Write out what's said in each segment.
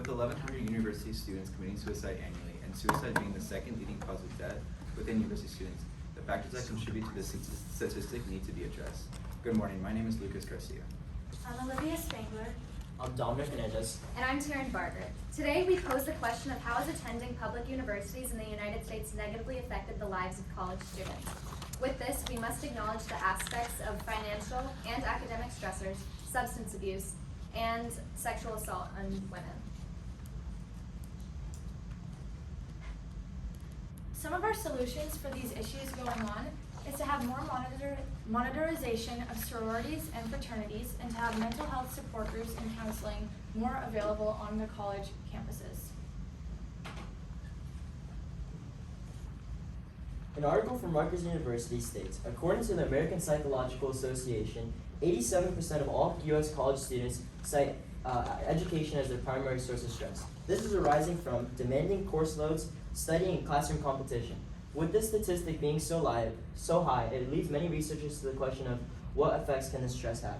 With 1,100 university students committing suicide annually, and suicide being the second leading cause of death within university students, the factors that contribute to this statistic need to be addressed. Good morning, my name is Lucas Garcia. I'm Olivia Spangler. I'm Dominic Menendez. And I'm Taryn Barker. Today we pose the question of how has attending public universities in the United States negatively affected the lives of college students. With this, we must acknowledge the aspects of financial and academic stressors, substance abuse, and sexual assault on women. Some of our solutions for these issues going on is to have more monitorization of sororities and fraternities, and to have mental health support groups and counseling more available on the college campuses. An article from Rutgers University states, according to the American Psychological Association, 87% of all U.S. college students cite education as their primary source of stress. This is arising from demanding course loads, studying, and classroom competition. With this statistic being so high, it leads many researchers to the question of what effects can this stress have.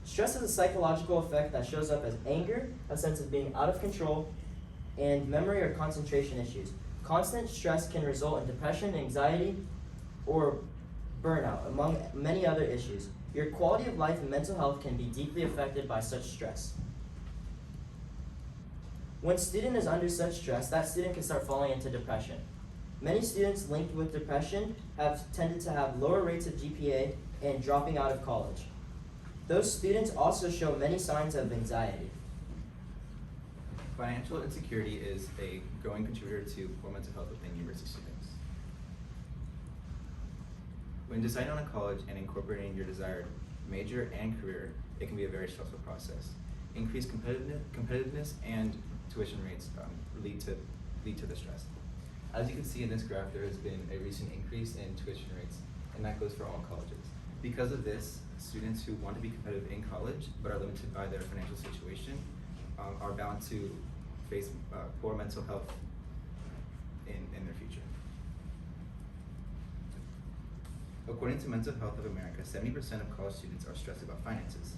Stress is a psychological effect that shows up as anger, a sense of being out of control, and memory or concentration issues. Constant stress can result in depression, anxiety, or burnout, among many other issues. Your quality of life and mental health can be deeply affected by such stress. When a student is under such stress, that student can start falling into depression. Many students linked with depression have tended to have lower rates of GPA and dropping out of college. Those students also show many signs of anxiety. Financial insecurity is a growing contributor to poor mental health within university students. When deciding on a college and incorporating your desired major and career, it can be a very stressful process. Increased competitiveness and tuition rates lead to the stress. As you can see in this graph, there has been a recent increase in tuition rates, and that goes for all colleges. Because of this, students who want to be competitive in college but are limited by their financial situation are bound to face poor mental health in their future. According to Mental Health of America, 70% of college students are stressed about finances.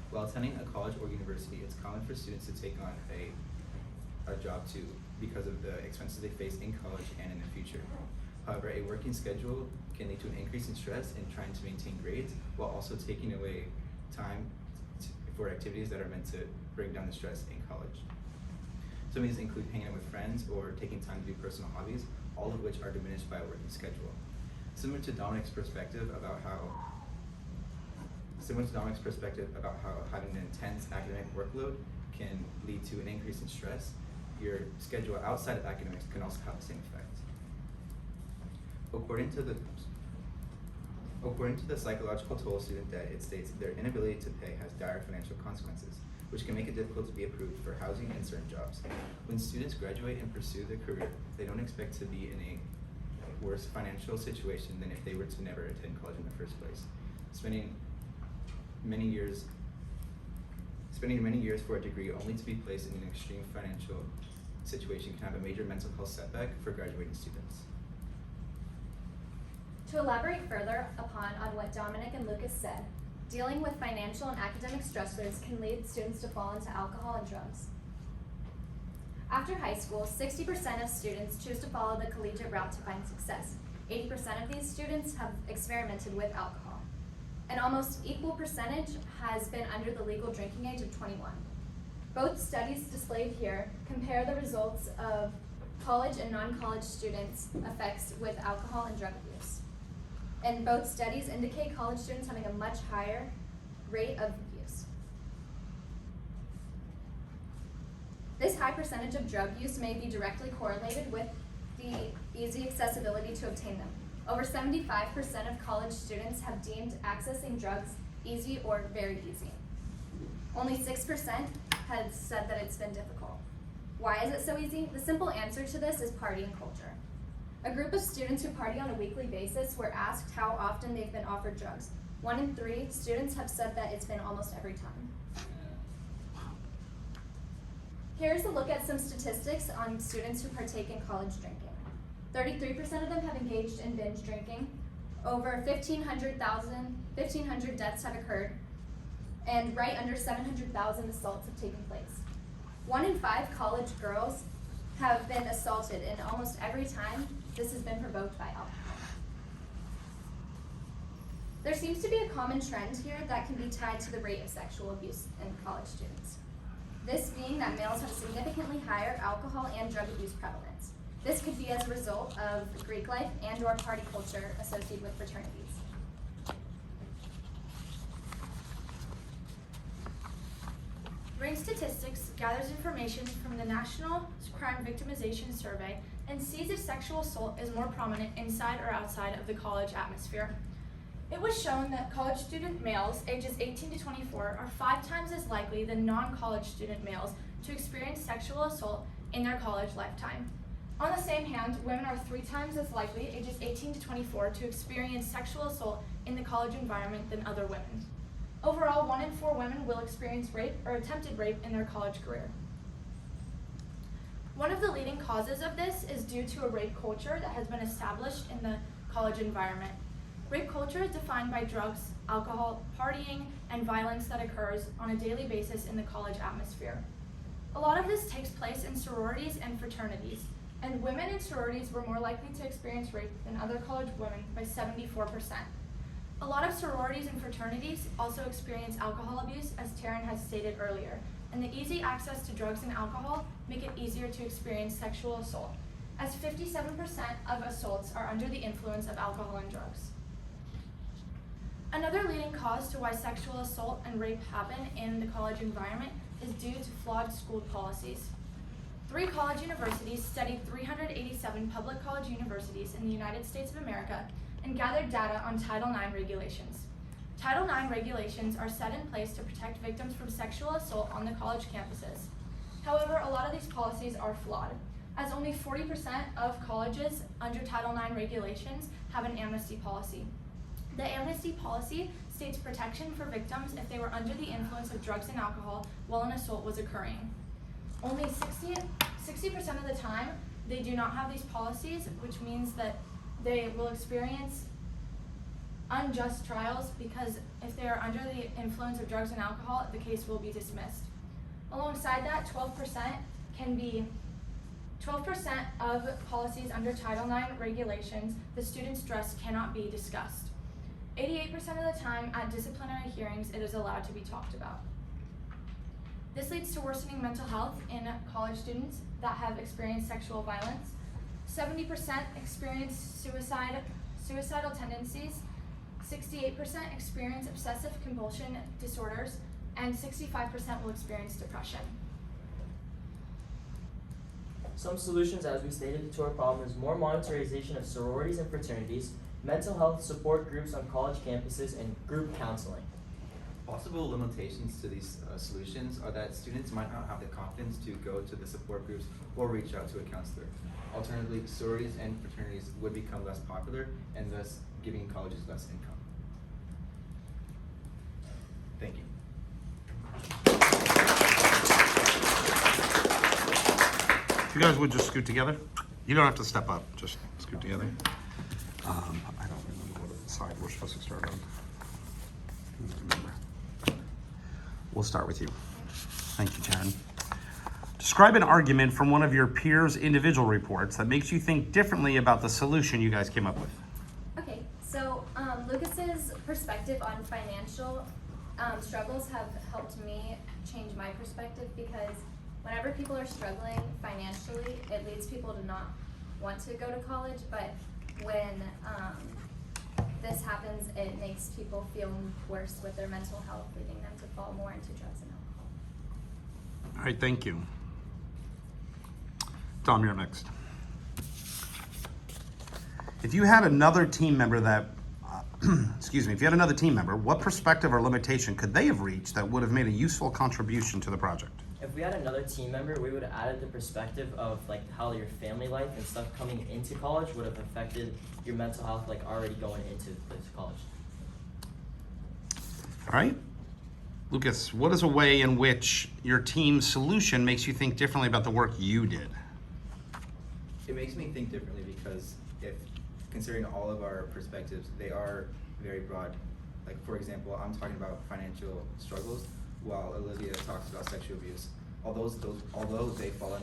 While attending a college or university, it's common for students to take on a job too because of the expenses they face in college and in the future. However, a working schedule can lead to an increase in stress in trying to maintain grades while also taking away time for activities that are meant to bring down the stress in college. Some of these include hanging out with friends or taking time to do personal hobbies, all of which are diminished by a working schedule. Similar to Dominic's perspective about how having an intense academic workload can lead to an increase in stress, your schedule outside of academics can also have the same effect. According to the psychological toll of student debt, it states their inability to pay has dire financial consequences, which can make it difficult to be approved for housing and certain jobs. When students graduate and pursue their career, they don't expect to be in a worse financial situation than if they were to never attend college in the first place. Spending many years for a degree only to be placed in an extreme financial situation can have a major mental health setback for graduating students. To elaborate further upon what Dominic and Lucas said, dealing with financial and academic stressors can lead students to fall into alcohol and drugs. After high school, 60% of students choose to follow the collegiate route to find success. 80% of these students have experimented with alcohol. An almost equal percentage has been under the legal drinking age of 21. Both studies displayed here compare the results of college and non-college students' effects with alcohol and drug abuse. And both studies indicate college students having a much higher rate of abuse. This high percentage of drug use may be directly correlated with the easy accessibility to obtain them. Over 75% of college students have deemed accessing drugs easy or very easy. Only 6% has said that it's been difficult. Why is it so easy? The simple answer to this is partying culture. A group of students who party on a weekly basis were asked how often they've been offered drugs. 1 in 3 students have said that it's been almost every time. Here's a look at some statistics on students who partake in college drinking. 33% of them have engaged in binge drinking. Over 1,500 deaths have occurred and right under 700,000 assaults have taken place. 1 in 5 college girls have been assaulted, and almost every time this has been provoked by alcohol. There seems to be a common trend here that can be tied to the rate of sexual abuse in college students. This being that males have a significantly higher alcohol and drug abuse prevalence. This could be as a result of Greek life and or party culture associated with fraternities. Ring Statistics gathers information from the National Crime Victimization Survey and sees if sexual assault is more prominent inside or outside of the college atmosphere. It was shown that college student males ages 18 to 24 are 5 times as likely than non-college student males to experience sexual assault in their college lifetime. On the same hand, women are 3 times as likely, ages 18 to 24, to experience sexual assault in the college environment than other women. Overall, 1 in 4 women will experience rape or attempted rape in their college career. One of the leading causes of this is due to a rape culture that has been established in the college environment. Rape culture is defined by drugs, alcohol, partying, and violence that occurs on a daily basis in the college atmosphere. A lot of this takes place in sororities and fraternities, and women in sororities were more likely to experience rape than other college women by 74%. A lot of sororities and fraternities also experience alcohol abuse, as Taryn has stated earlier, and the easy access to drugs and alcohol make it easier to experience sexual assault, as 57% of assaults are under the influence of alcohol and drugs. Another leading cause to why sexual assault and rape happen in the college environment is due to flawed school policies. 3 college universities studied 387 public college universities in the United States of America and gathered data on Title IX regulations. Title IX regulations are set in place to protect victims from sexual assault on the college campuses. However, a lot of these policies are flawed, as only 40% of colleges under Title IX regulations have an amnesty policy. The amnesty policy states protection for victims if they were under the influence of drugs and alcohol while an assault was occurring. Only 60% of the time, they do not have these policies, which means that they will experience unjust trials because if they are under the influence of drugs and alcohol, the case will be dismissed. Alongside that, 12% of policies under Title IX regulations, the student's dress cannot be discussed. 88% of the time at disciplinary hearings, it is allowed to be talked about. This leads to worsening mental health in college students that have experienced sexual violence. 70% experience suicidal tendencies, 68% experience obsessive compulsion disorders, and 65% will experience depression. Some solutions, as we stated, to our problem is more monitorization of sororities and fraternities, mental health support groups on college campuses, and group counseling. Possible limitations to these solutions are that students might not have the confidence to go to the support groups or reach out to a counselor. Alternatively, sororities and fraternities would become less popular and thus giving colleges less income. Thank you. If you guys would just scoot together. You don't have to step up, just scoot together. I don't remember what side we're supposed to start on. Remember. We'll start with you. Thank you, Taryn. Describe an argument from one of your peers' individual reports that makes you think differently about the solution you guys came up with. Okay, so Lucas's perspective on financial struggles have helped me change my perspective, because whenever people are struggling financially, it leads people to not want to go to college, but when this happens, it makes people feel worse with their mental health, leading them to fall more into drugs and alcohol. All right, thank you. Tom, you're next. If you had another team member that, if you had another team member, what perspective or limitation could they have reached that would have made a useful contribution to the project? If we had another team member, we would have added the perspective of like how your family life and stuff coming into college would have affected your mental health, like already going into this college. All right. Lucas, what is a way in which your team's solution makes you think differently about the work you did? It makes me think differently because if considering all of our perspectives, they are very broad Like, for example, I'm talking about financial struggles, while Olivia talks about sexual abuse. Although they fall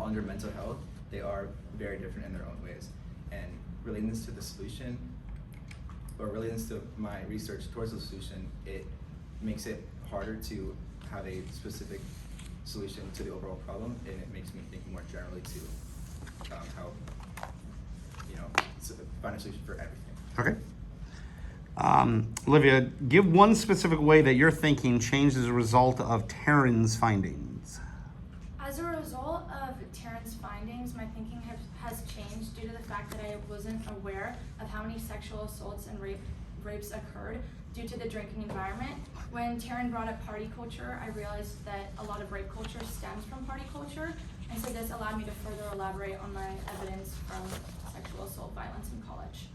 under mental health, they are very different in their own ways. And relating this to the solution, or relating this to my research towards the solution, it makes it harder to have a specific solution to the overall problem, and it makes me think more generally to help, find a solution for everything. Okay. Olivia, give one specific way that your thinking changed as a result of Taryn's findings. As a result of Taryn's findings, my thinking has changed due to the fact that I wasn't aware of how many sexual assaults and rapes occurred due to the drinking environment. When Taryn brought up party culture, I realized that a lot of rape culture stems from party culture, and so this allowed me to further elaborate on my evidence from sexual assault violence in college.